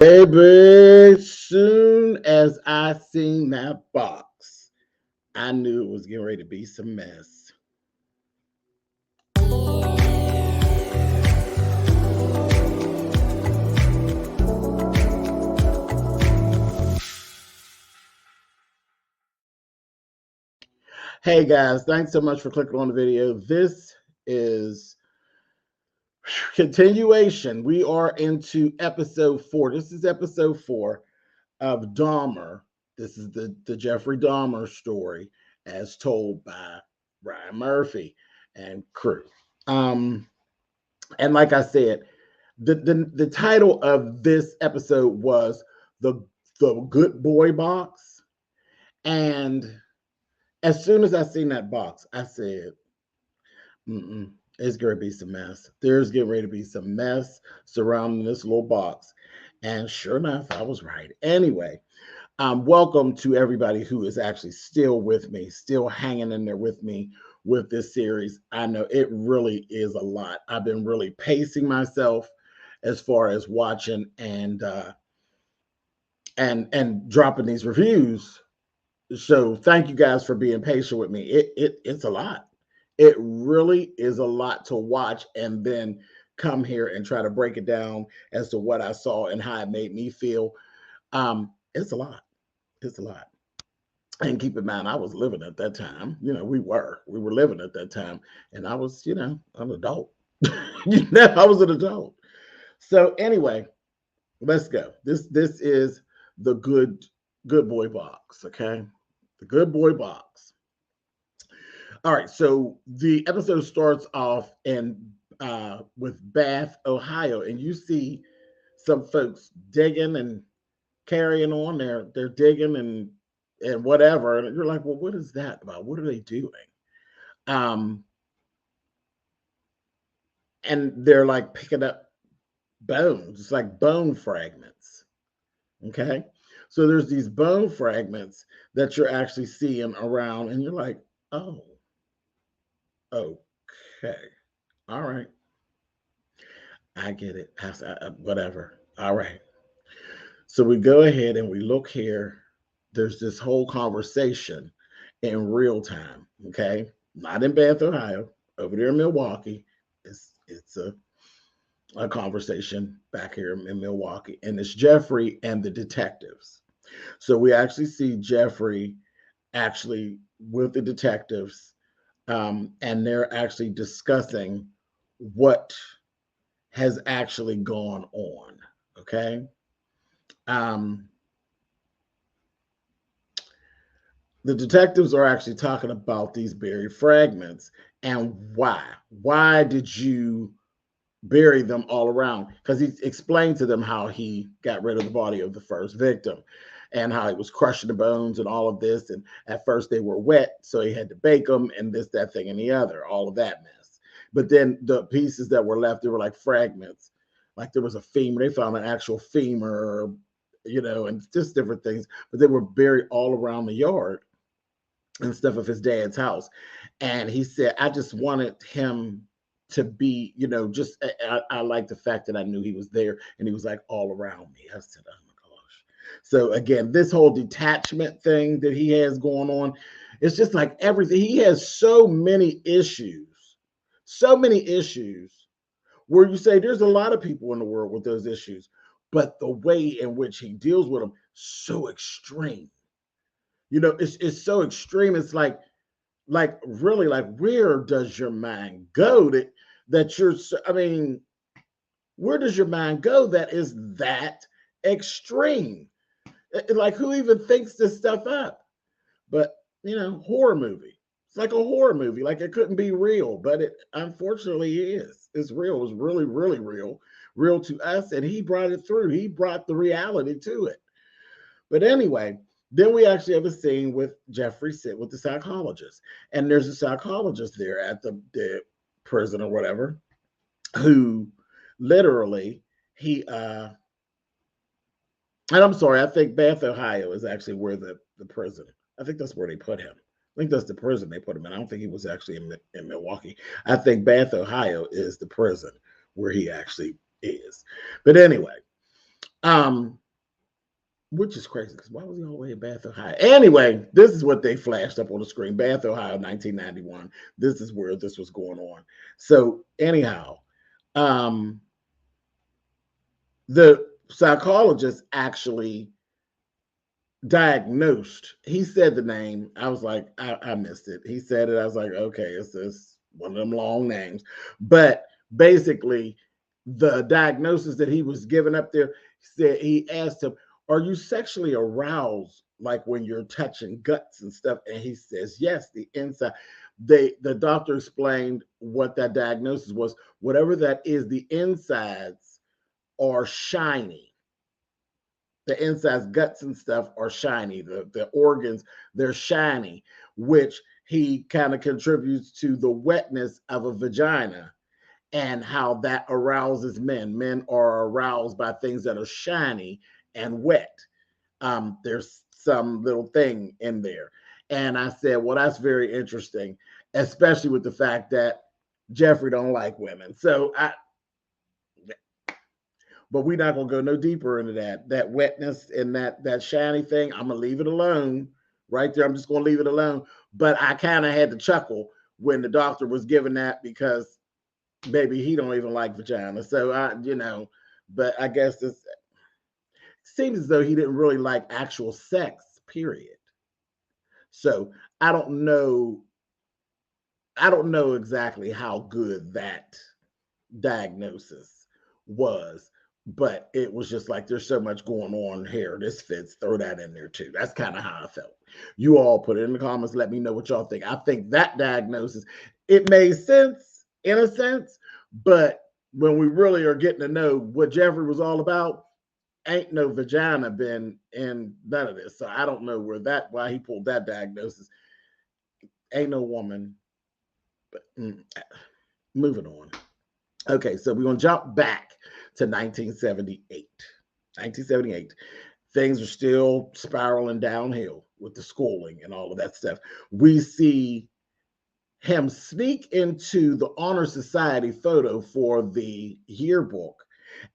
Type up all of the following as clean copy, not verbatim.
Baby, soon as I seen that box, I knew it was getting ready to be some mess. Hey guys, thanks so much for clicking on the video. This is continuation. We are into episode 4. This is episode 4 of Dahmer. This is the Jeffrey Dahmer story as told by Ryan Murphy and crew. And like I said, the title of this episode was the Good Boy Box. And as soon as I seen that box, I said, it's going to be some mess. There's getting ready to be some mess surrounding this little box. And sure enough, I was right. Anyway, welcome to everybody who is actually still with me, still hanging in there with me with this series. I know it really is a lot. I've been really pacing myself as far as watching and dropping these reviews. So thank you guys for being patient with me. It's a lot. It really is a lot to watch and then come here and try to break it down as to what I saw and how it made me feel. It's a lot. It's a lot. And keep in mind, I was living at that time. We were living at that time. And I was, an adult. I was an adult. So anyway, let's go. This is the good boy box, okay? The good boy box. All right, so the episode starts off with Bath, Ohio, and you see some folks digging and carrying on. They're digging and whatever, and you're like, well, what is that about? What are they doing? And they're like picking up bones. It's like bone fragments. Okay, so there's these bone fragments that you're actually seeing around, and you're like, oh, okay, all right, I get it. Whatever. All right. So we go ahead and we look here. There's this whole conversation in real time. Okay, not in Bath, Ohio. Over there in Milwaukee, it's a conversation back here in Milwaukee, and it's Jeffrey and the detectives. So we actually see Jeffrey actually with the detectives, and they're actually discussing what has actually gone on. Okay. The detectives are actually talking about these buried fragments and why. Why did you bury them all around? Because he explained to them how he got rid of the body of the first victim and how he was crushing the bones and all of this. And at first they were wet, so he had to bake them and this, that, thing, and the other, all of that mess. But then the pieces that were left, they were like fragments. Like there was a femur. They found an actual femur, and just different things. But they were buried all around the yard and stuff of his dad's house. And he said, I just wanted him to be, just, I like the fact that I knew he was there and he was like all around me. I said, oh my gosh. So again, this whole detachment thing that he has going on, it's just like everything. He has so many issues where you say there's a lot of people in the world with those issues, but the way in which he deals with them, so extreme. It's so extreme. It's like really, like, where does your mind go that you're, where does your mind go that is that extreme? Like, who even thinks this stuff up? But, horror movie. It's like a horror movie. Like, it couldn't be real, but it unfortunately is. It's real. It was really, really real to us. And he brought it through. He brought the reality to it. But anyway, then we actually have a scene with Jeffrey sit with the psychologist. And there's a psychologist there at the prison or whatever, who literally, and I'm sorry, I think Bath, Ohio is actually where the prison, I think that's where they put him. I think that's the prison they put him in. I don't think he was actually in Milwaukee. I think Bath, Ohio is the prison where he actually is. But anyway, Which is crazy because why was he all the way in Bath, Ohio? Anyway, this is what they flashed up on the screen. Bath, Ohio, 1991. This is where this was going on. So anyhow, the psychologist actually diagnosed. He said the name. I was like, I missed it. He said it. I was like, okay, it's this one of them long names. But basically, the diagnosis that he was giving up there said he asked him, "Are you sexually aroused, like when you're touching guts and stuff?" And he says, "Yes, the inside." The doctor explained what that diagnosis was. Whatever that is, the insides are shiny. The insides, guts and stuff are shiny. The organs, they're shiny, which he kind of contributes to the wetness of a vagina and how that arouses men. Men are aroused by things that are shiny and wet. There's some little thing in there. And I said, well, that's very interesting, especially with the fact that Jeffrey don't like women. But we're not gonna go no deeper into that wetness and that shiny thing. I'm gonna leave it alone right there. I'm just gonna leave it alone. But I kind of had to chuckle when the doctor was giving that because baby, he don't even like vagina. So but I guess this seems as though he didn't really like actual sex, period. So I don't know. I don't know exactly how good that diagnosis was, but it was just like there's so much going on here. This fits, throw that in there too. That's kind of how I felt. You all put it in the comments, let me know what y'all think. I think that diagnosis, it made sense in a sense, but when we really are getting to know what Jeffrey was all about, ain't no vagina been in none of this. So I don't know why he pulled that diagnosis. Ain't no woman, but moving on. Okay, so we're going to jump back to 1978. 1978. Things are still spiraling downhill with the schooling and all of that stuff. We see him sneak into the Honor Society photo for the yearbook.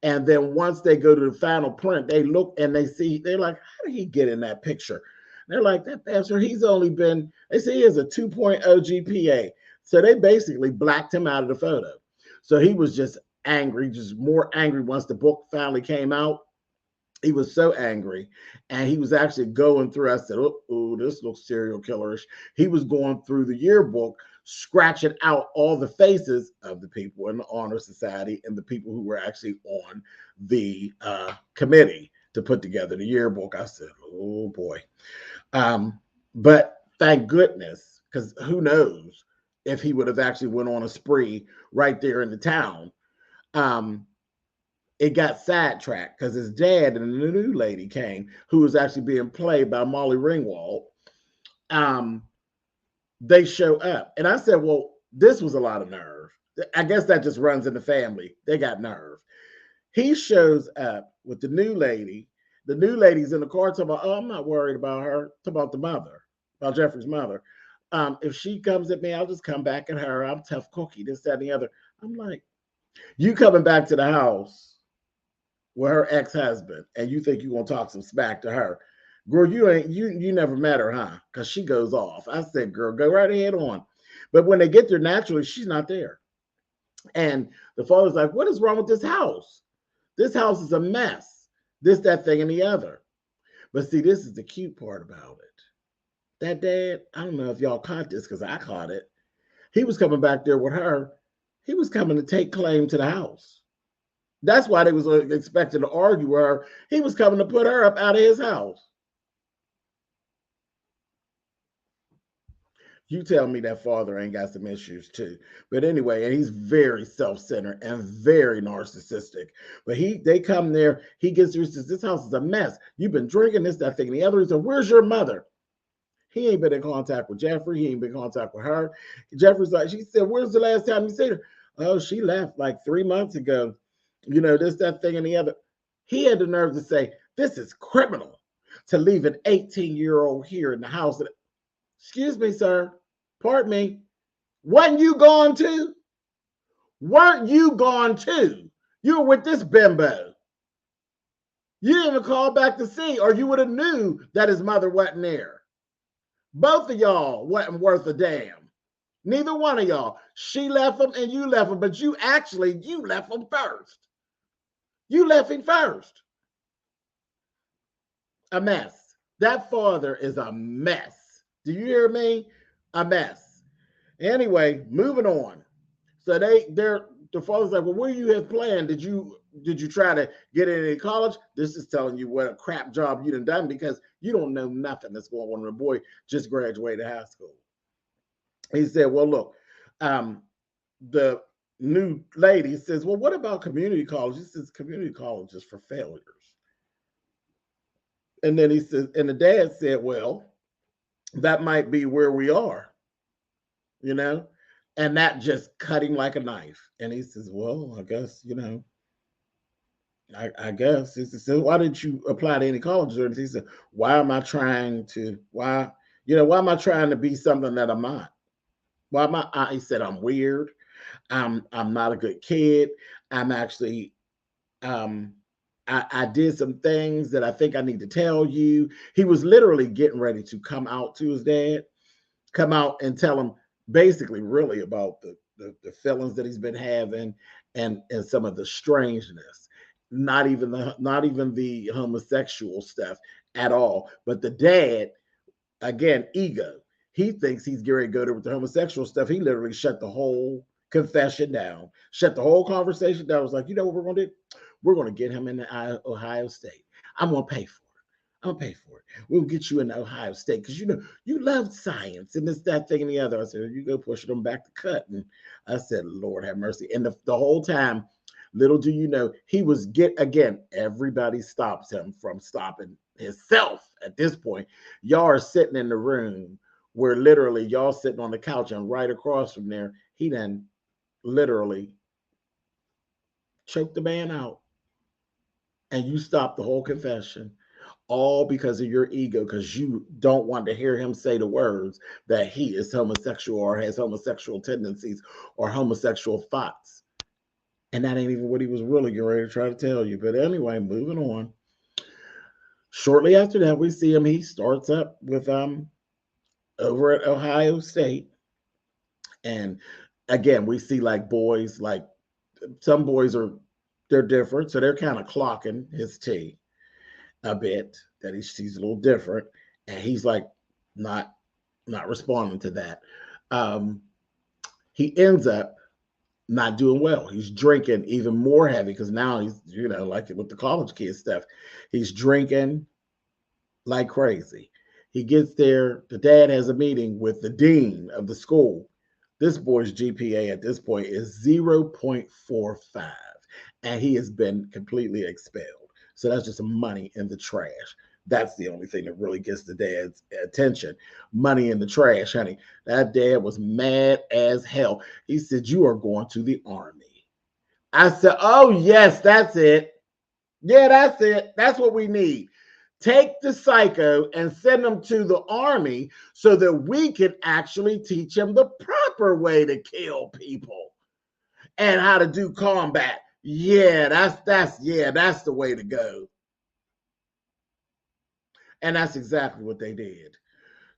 And then once they go to the final print, they look and they're like, how did he get in that picture? They're like, that bastard, they say he has a 2.0 GPA. So they basically blacked him out of the photo. So he was just angry, just more angry once the book finally came out. He was so angry. And he was actually going through, I said, oh, this looks serial killerish. He was going through the yearbook, scratching out all the faces of the people in the Honor Society and the people who were actually on the committee to put together the yearbook. I said, oh boy. But thank goodness, because who knows if he would have actually went on a spree right there in the town. It got sidetracked because his dad and the new lady came, who was actually being played by Molly Ringwald. They show up. And I said, well, this was a lot of nerve. I guess that just runs in the family. They got nerve. He shows up with the new lady. The new lady's in the car talking about, oh, I'm not worried about her. Talking about the mother, about Jeffrey's mother. If she comes at me, I'll just come back at her. I'm tough cookie, this, that, and the other. I'm like, you coming back to the house with her ex-husband, and you think you're gonna talk some smack to her. Girl, you never met her, huh? Because she goes off. I said, girl, go right ahead on. But when they get there, naturally, she's not there. And the father's like, what is wrong with this house? This house is a mess. This, that, thing, and the other. But see, this is the cute part about it. That dad, I don't know if y'all caught this because I caught it. He was coming back there with her. He was coming to take claim to the house. That's why they was expecting to argue with her. He was coming to put her up out of his house. You tell me that father ain't got some issues too. But anyway, and he's very self-centered and very narcissistic. But they come there, he gets there, says, this house is a mess. You've been drinking this, that thing, and the other. He said, where's your mother? He ain't been in contact with Jeffrey. He ain't been in contact with her. Jeffrey's like, she said, where's the last time you seen her? Oh, she left like 3 months ago. This, that thing, and the other. He had the nerve to say, this is criminal to leave an 18-year-old here in the house. Excuse me, sir. Pardon me. Wasn't you gone too? Weren't you gone too? You were with this bimbo. You didn't even call back to see, or you would have knew that his mother wasn't there. Both of y'all wasn't worth a damn. Neither one of y'all. She left him and you left him, but you left him first. You left him first. A mess. That father is a mess. Do you hear me? A mess. Anyway, moving on. So the father's like, well, what do you have planned? Did you try to get into college? This is telling you what a crap job you done because you don't know nothing that's going on. The boy just graduated high school. He said, well, look, the new lady says, well, what about community college? He says, community college is for failures. And then he says, and the dad said, well, that might be where we are, you know, and that just cut him like a knife. And he says, well, I guess, you know, I guess. He said, why didn't you apply to any colleges? And he said, why am I trying to be something that I'm not? Why am I? He said, I'm weird. I'm not a good kid. I'm actually, I did some things that I think I need to tell you. He was literally getting ready to come out to his dad, come out and tell him basically really about the feelings that he's been having and some of the strangeness. Not even the homosexual stuff at all. But the dad, again, ego. He thinks he's getting ready to go there with the homosexual stuff. He literally shut the whole confession down, shut the whole conversation down. I was like, you know what we're going to do? We're going to get him in Ohio State. I'm going to pay for it. I'm going to pay for it. We'll get you in Ohio State because, you know, you love science and this, that, thing, and the other. I said, you go pushing them back to cut. And I said, Lord have mercy. And the whole time, little do you know, he was everybody stops him from stopping himself at this point. Y'all are sitting in the room where literally y'all sitting on the couch and right across from there, he then literally choked the man out. And you stop the whole confession, all because of your ego, because you don't want to hear him say the words that he is homosexual or has homosexual tendencies or homosexual thoughts. And that ain't even what he was really getting ready to try to tell you. But anyway, moving on. Shortly after that, we see him. He starts up with over at Ohio State. And again, we see like boys, like some boys they're different. So they're kind of clocking his tea a bit, that he's a little different. And he's like not responding to that. He ends up not doing well. He's drinking even more heavy because now he's, you know, like with the college kid stuff, he's drinking like crazy. He gets there. The dad has a meeting with the dean of the school. This boy's GPA at this point is 0.45, and he has been completely expelled. So that's just money in the trash. That's the only thing that really gets the dad's attention. Money in the trash, honey. That dad was mad as hell. He said, you are going to the army. I said, oh, yes, that's it. Yeah, that's it. That's what we need. Take the psycho and send him to the army so that we can actually teach him the proper way to kill people and how to do combat. Yeah, that's the way to go. And that's exactly what they did.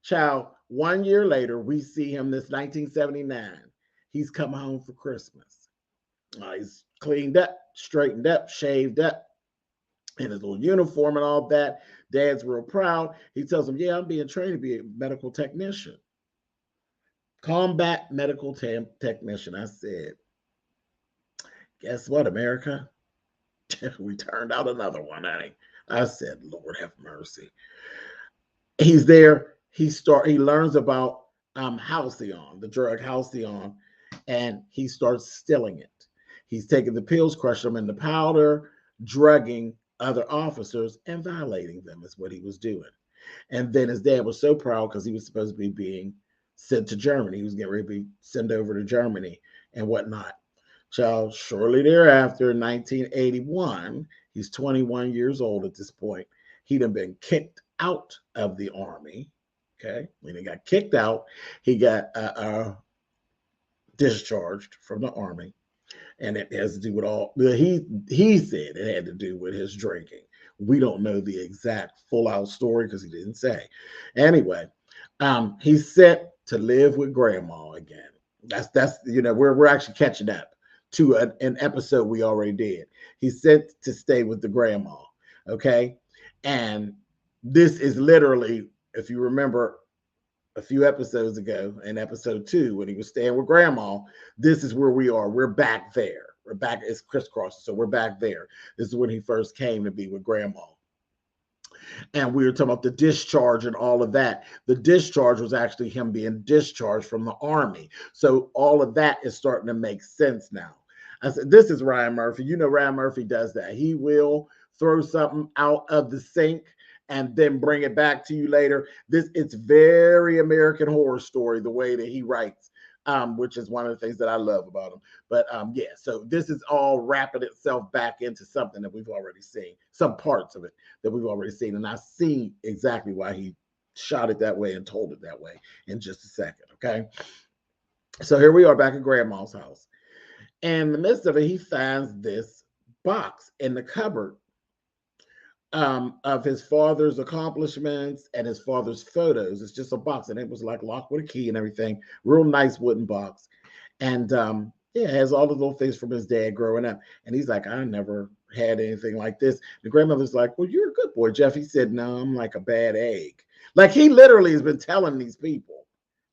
Child, 1 year later, we see him this 1979. He's come home for Christmas. He's cleaned up, straightened up, shaved up, in his little uniform and all that. Dad's real proud. He tells him, yeah, I'm being trained to be a medical technician. Combat medical technician. I said, guess what, America? We turned out another one, honey. I said, Lord have mercy. He's there. He learns about Halcyon, the drug Halcyon, and he starts stilling it. He's taking the pills, crushing them in the powder, drugging other officers, and violating them is what he was doing. And then his dad was so proud because he was supposed to be being sent to Germany. He was getting ready to be sent over to Germany and whatnot. Child, shortly thereafter, in 1981, he's 21 years old at this point. He'd have been kicked out of the army. Okay, when he got kicked out, he got discharged from the army, and it has to do with all. He said it had to do with his drinking, We don't know the exact full out story because he didn't say. Anyway, he's set to live with grandma again. That's we're actually catching up to an episode we already did. He's set to stay with the grandma. Okay, and this is literally, if you remember a few episodes ago in episode 2 when he was staying with grandma, this is where we are. We're back there. We're back. It's crisscross, so we're back there. This is when he first came to be with grandma. And we were talking about the discharge and all of that. The discharge was actually him being discharged from the army. So all of that is starting to make sense now. I said, this is Ryan Murphy. You know, Ryan Murphy does that. He will throw something out of the sink and then bring it back to you later. It's very American Horror Story, the way that he writes, which is one of the things that I love about him. But yeah, so this is all wrapping itself back into something that we've already seen, some parts of it that we've already seen. And I see exactly why he shot it that way and told it that way in just a second, okay? So here we are back at grandma's house. And in the midst of it, he finds this box in the cupboard of his father's accomplishments and his father's photos. It's just a box, and it was like locked with a key and everything. Real nice wooden box. And yeah, it has all the little things from his dad growing up. And he's like, I never had anything like this. The grandmother's like, well, you're a good boy, Jeff. He said, no, I'm like a bad egg. Like, he literally has been telling these people,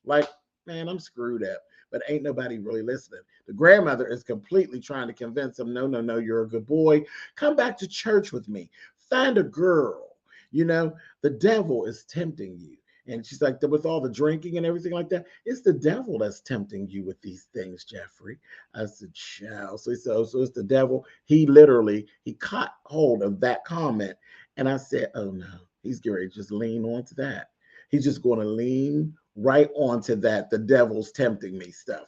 like, man, I'm screwed up. But ain't nobody really listening. The grandmother is completely trying to convince him, no, no, no, you're a good boy. Come back to church with me. Find a girl. You know, the devil is tempting you. And she's like, with all the drinking and everything like that, it's the devil that's tempting you with these things, Jeffrey. I said, child. So it's the devil. He caught hold of that comment. And I said, oh no, he's getting ready to just lean onto that. He's just going to lean right onto that. The devil's tempting me stuff.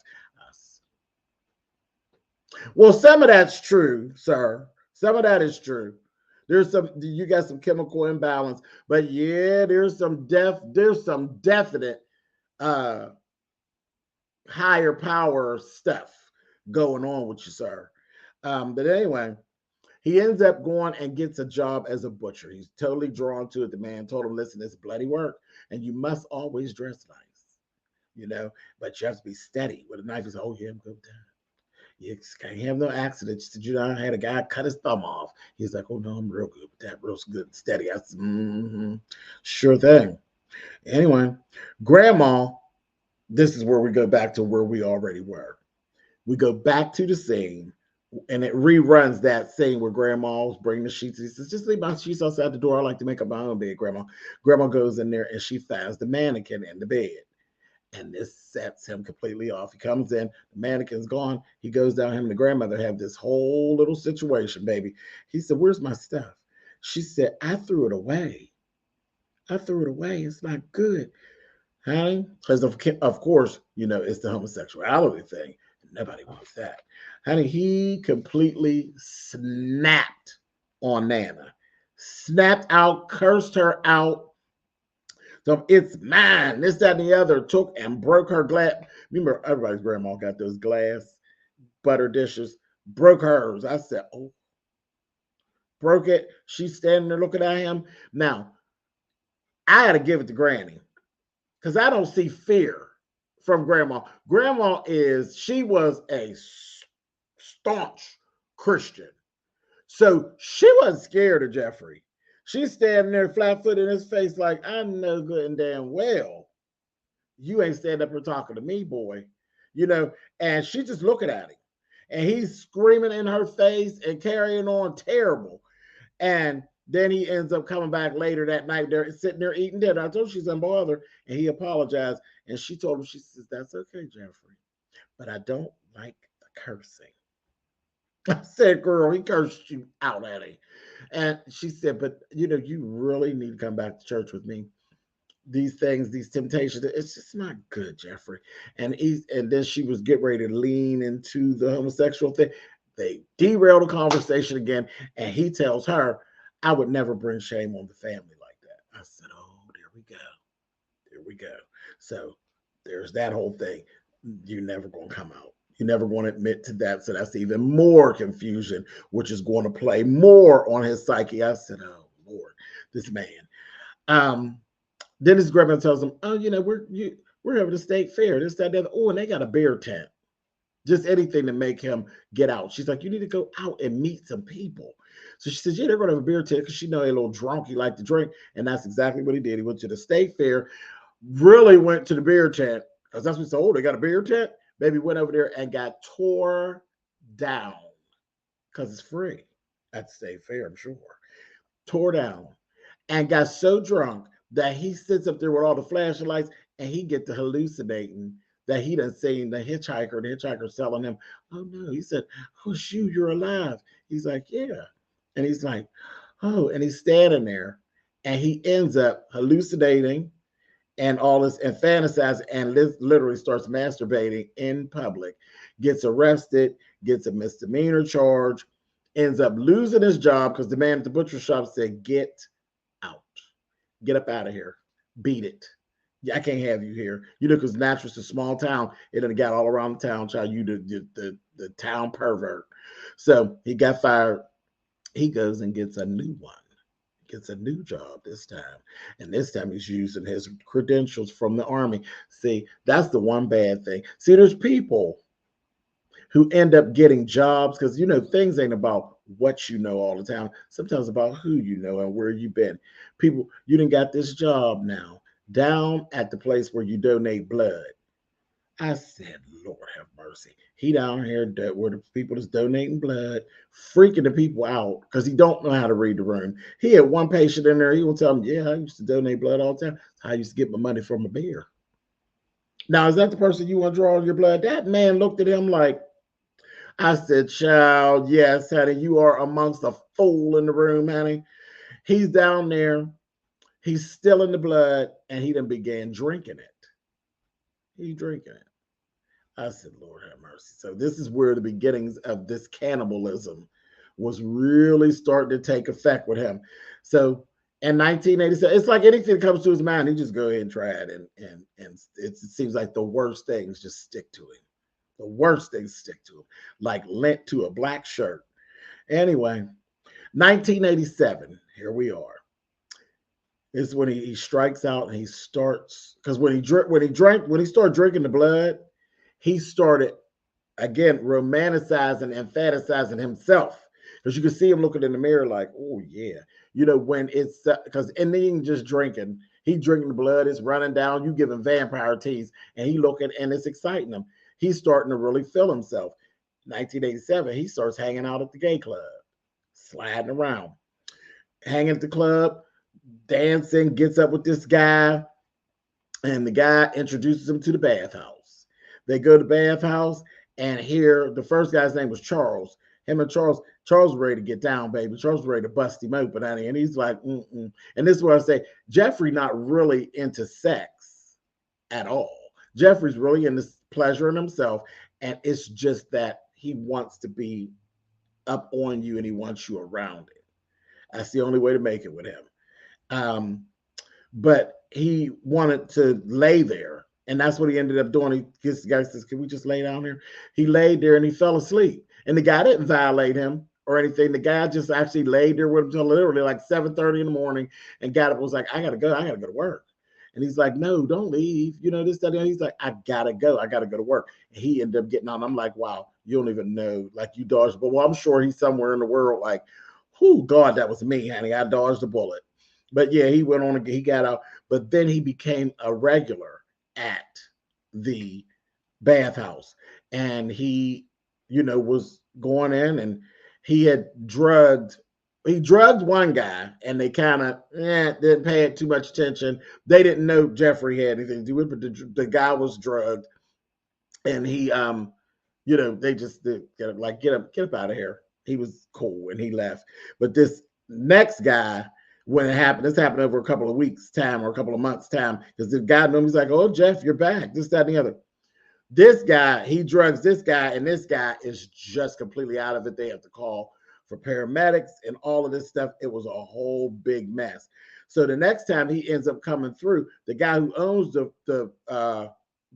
Well, some of that's true, sir. Some of that is true. You got some chemical imbalance, but yeah, there's some definite higher power stuff going on with you, sir. But anyway, he ends up going and gets a job as a butcher. He's totally drawn to it. The man told him, listen, it's bloody work, and you must always dress nice, but you have to be steady with a knife. He's like, oh yeah, I'm good with that. You can't have no accidents. Did you know I had a guy cut his thumb off? He's like, oh no, I'm real good with that, real good and steady. I said, sure thing. Anyway, grandma, this is where we go back to where we already were. We go back to the scene, and it reruns that scene where grandma's bringing the sheets. He says, just leave my sheets outside the door. I like to make up my own bed, grandma. Grandma goes in there and she finds the mannequin in the bed. And this sets him completely off. He comes in, the mannequin's gone. He goes down, him and the grandmother have this whole little situation, baby. He said, where's my stuff? She said, I threw it away. I threw it away. It's not good. Honey, because of course, it's the homosexuality thing. Nobody wants that. Honey, he completely snapped on Nana. Snapped out, cursed her out. So it's mine, this, that, and the other, took and broke her glass. Remember, everybody's grandma got those glass butter dishes, broke hers. I said, oh, broke it. She's standing there looking at him. Now, I had to give it to Granny because I don't see fear from Grandma. Grandma she was a staunch Christian. So she wasn't scared of Jeffrey. She's standing there flat-footed in his face like, I know good and damn well you ain't standing up here talking to me, boy. And she's just looking at him. And he's screaming in her face and carrying on terrible. And then he ends up coming back later that night. They're sitting there eating dinner. I told her she's unbothered. And he apologized. And she told him, she says, that's okay, Jeffrey. But I don't like the cursing. I said, girl, he cursed you out at him. And she said, but you really need to come back to church with me. These things, these temptations, it's just not good, Jeffrey. And then she was getting ready to lean into the homosexual thing. They derailed the conversation again. And he tells her, I would never bring shame on the family like that. I said, oh, there we go. There we go. So there's that whole thing. You're never going to come out. You're never going to admit to that. So that's even more confusion, which is going to play more on his psyche. I said, oh, this man. Then his grandma tells him, "Oh, we're having a state fair. This, that, the other. Oh, and they got a beer tent. Just anything to make him get out." She's like, "You need to go out and meet some people." So she says, "Yeah, they're going to have a beer tent," because she know a little drunk. He liked to drink, and that's exactly what he did. He went to the state fair, really went to the beer tent, because that's what he said. Oh, they got a beer tent. Baby went over there and got tore down, because it's free at the state fair, I'm sure. Tore down and got so drunk that he sits up there with all the flashing lights, and he get to hallucinating that he done seen the hitchhiker telling him, "Oh no," he said, "Oh shoot, you're alive." He's like, "Yeah." And he's like, "Oh," and he's standing there, and he ends up hallucinating and all this and fantasizing, and literally starts masturbating in public, gets arrested, gets a misdemeanor charge, ends up losing his job because the man at the butcher shop said, "Get out, get up out of here, beat it. Yeah, I can't have you here." Because Natchez is a small town. It done got all around the town, child. You the town pervert. So he got fired. He goes and gets a new one. Gets a new job this time. And this time he's using his credentials from the Army. See, that's the one bad thing. See, there's people who end up getting jobs because, things ain't about what you know all the time. Sometimes about who you know and where you've been. People, you done got this job now down at the place where you donate blood. I said, Lord have mercy. He down here where the people that's donating blood, freaking the people out because he don't know how to read the room. He had one patient in there. He will tell him, "Yeah, I used to donate blood all the time. I used to get my money from a beer." Now, is that the person you want to draw your blood? That man looked at him like, I said, "Child, yes, honey, you are amongst a fool in the room, honey." He's down there. He's still in the blood, and he then began drinking it. He's drinking it. I said, Lord have mercy. So this is where the beginnings of this cannibalism was really starting to take effect with him. So in 1987, it's like anything that comes to his mind, he just go ahead and try it. And it seems like the worst things just stick to him. The worst things stick to him, like lint to a black shirt. Anyway, 1987, here we are. This is when he strikes out and he starts, because when he started drinking the blood, he started, again, romanticizing and fantasizing himself. Because you can see him looking in the mirror like, "Oh, yeah." When it's, because and then he just drinking. He drinking the blood, it's running down. You give him vampire teas, and he looking, and it's exciting him. He's starting to really feel himself. 1987, he starts hanging out at the gay club, sliding around, hanging at the club, dancing, gets up with this guy, and the guy introduces him to the Bathhouse. They go to the Bathhouse, and here, the first guy's name was Charles. Him and Charles was ready to get down, baby. Charles was ready to bust him open, honey. And he's like, mm-mm. And this is what I say, Jeffrey not really into sex at all. Jeffrey's really into pleasure in himself, and it's just that he wants to be up on you and he wants you around it. That's the only way to make it with him. But he wanted to lay there, and that's what he ended up doing. The guy says, "Can we just lay down here?" He laid there and he fell asleep. And the guy didn't violate him or anything. The guy just actually laid there with him until literally like 7:30 in the morning and got up and was like, I gotta go to work. And he's like, "No, don't leave. This, that, and he's like, I gotta go to work." And he ended up getting on. I'm like, wow, you don't even know. Like, you dodged, but well, I'm sure he's somewhere in the world like, whoo, God, that was me, honey. I dodged a bullet. But yeah, he went on, he got out, but then he became a regular at the Bathhouse. And he, was going in, and he drugged one guy, and they kind of didn't pay it too much attention. They didn't know Jeffrey had anything to do with it, but the guy was drugged, and he, they just get up out of here. He was cool, and he left. But this next guy, this happened over a couple of weeks' time or a couple of months' time, because the guy knew him. He's like, "Oh, Jeff, you're back." This, that, and the other. This guy, he drugs this guy, and this guy is just completely out of it. They have to call for paramedics and all of this stuff. It was a whole big mess. So the next time he ends up coming through, the guy who owns the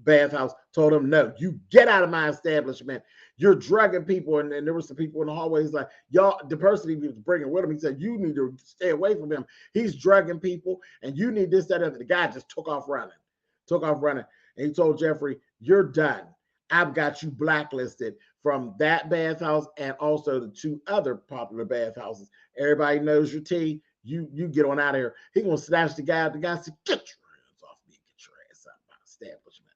Bathhouse told him, "No, you get out of my establishment. You're drugging people. And there were some people in the hallways like, y'all, the person he was bringing with him, he said, you need to stay away from him. He's drugging people and you need this, that, and the guy just took off running. And he told Jeffrey, you're done. I've got you blacklisted from that bathhouse and also the 2 other popular bathhouses. Everybody knows your tea. You get on out of here. He gonna snatch the guy. The guy said, get your hands off me. Get your ass out of my establishment.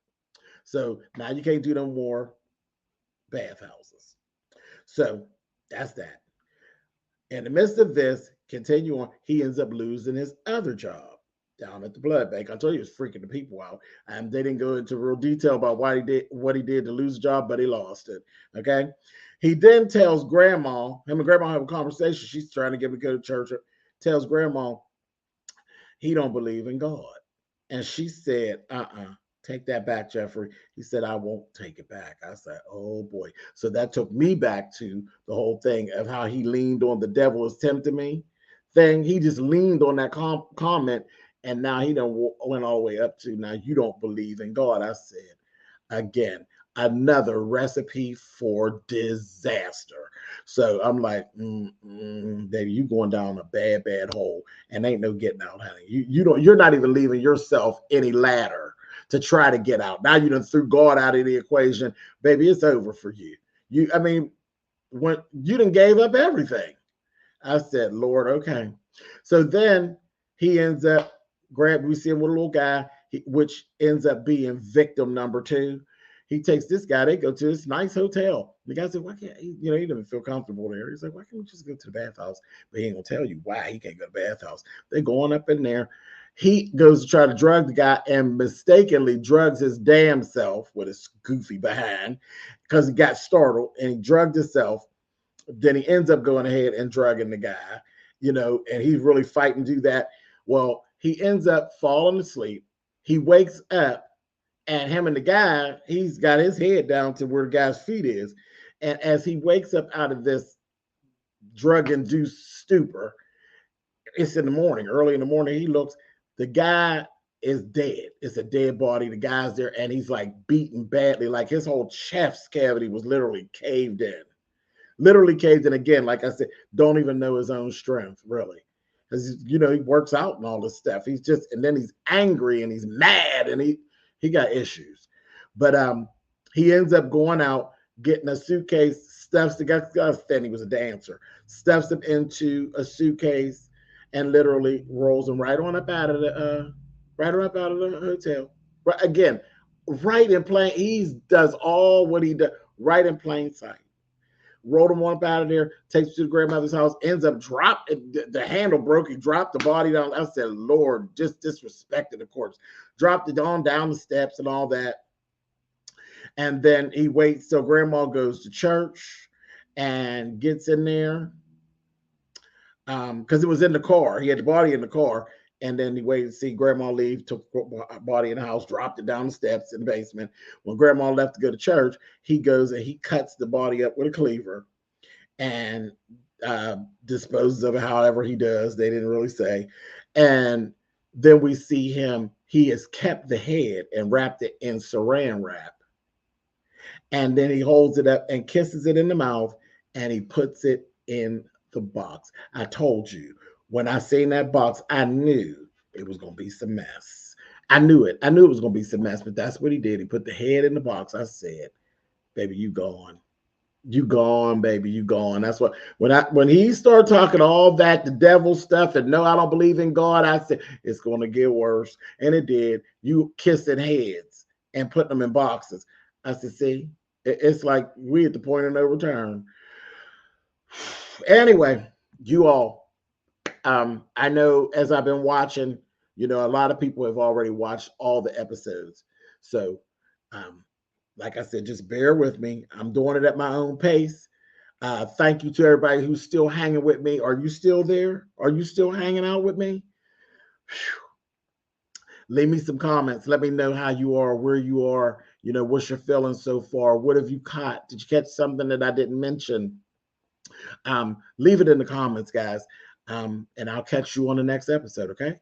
So now you can't do no more bathhouses. So that's that. In the midst of this, continue on, he ends up losing his other job down at the blood bank. I told you, he was freaking the people out. They didn't go into real detail about what he did to lose a job, but he lost it. Okay. He then tells grandma, him and grandma have a conversation. She's trying to get him to go to church. Tells grandma he don't believe in God. And she said, take that back, Jeffrey. He said, I won't take it back. I said, oh boy. So that took me back to the whole thing of how he leaned on the devil is tempting me thing. He just leaned on that comment. And now he done went all the way up to, now you don't believe in God. I said, again, another recipe for disaster. So I'm like, baby, you going down a bad, bad hole and ain't no getting out, honey. You're not even leaving yourself any ladder to try to get out. Now you done threw God out of the equation. Baby, it's over for you. When you done gave up everything. I said, Lord, okay. So then he ends up we see him with a little guy, which ends up being victim number 2. He takes this guy, they go to this nice hotel. The guy said, why can't he, he doesn't feel comfortable there. He's like, why can't we just go to the bathhouse? But he ain't gonna tell you why he can't go to the bathhouse. They're going up in there. He goes to try to drug the guy and mistakenly drugs his damn self with his goofy behind because he got startled and he drugged himself. Then he ends up going ahead and drugging the guy, and he's really fighting to do that. Well, he ends up falling asleep. He wakes up and him and the guy, he's got his head down to where the guy's feet is. And as he wakes up out of this drug-induced stupor, it's in the morning, early in the morning, he looks, the guy is dead. It's a dead body. The guy's there and he's like beaten badly. Like his whole chest cavity was literally caved in. Again, like I said, don't even know his own strength, really. Because, he works out and all this stuff. And then he's angry and he's mad and he got issues. But he ends up going out, getting a suitcase, stuffs the guy, he was a dancer, stuffs him into a suitcase and literally rolls him right on up out of the hotel. Right, again, right in plain, he does all what he does right in plain sight. Rolled him up out of there, takes him to the grandmother's house, ends up the handle broke. He dropped the body down. I said, Lord, just disrespected the corpse. Dropped it on down the steps and all that. And then he waits till grandma goes to church and gets in there. Because it was in the car. He had the body in the car. And then he waited to see grandma leave, took the body in the house, dropped it down the steps in the basement. When grandma left to go to church, he goes and he cuts the body up with a cleaver and disposes of it however he does. They didn't really say. And then we see him, he has kept the head and wrapped it in saran wrap. And then he holds it up and kisses it in the mouth and he puts it in the box. I told you. When I seen that box, I knew it was going to be some mess. I knew it. I knew it was going to be some mess, but that's what he did. He put the head in the box. I said, baby, you gone. You gone, baby, you gone. That's what, when he started talking all that, the devil stuff, and no, I don't believe in God, I said, it's going to get worse. And it did. You kissing heads and putting them in boxes. I said, see, it's like we at the point of no return. Anyway, you all, I know as I've been watching, a lot of people have already watched all the episodes. So, like I said, just bear with me. I'm doing it at my own pace. Thank you to everybody who's still hanging with me. Are you still there? Are you still hanging out with me? Whew. Leave me some comments. Let me know how you are, where you are. What's your feelings so far? What have you caught? Did you catch something that I didn't mention? Leave it in the comments, guys. And I'll catch you on the next episode, okay?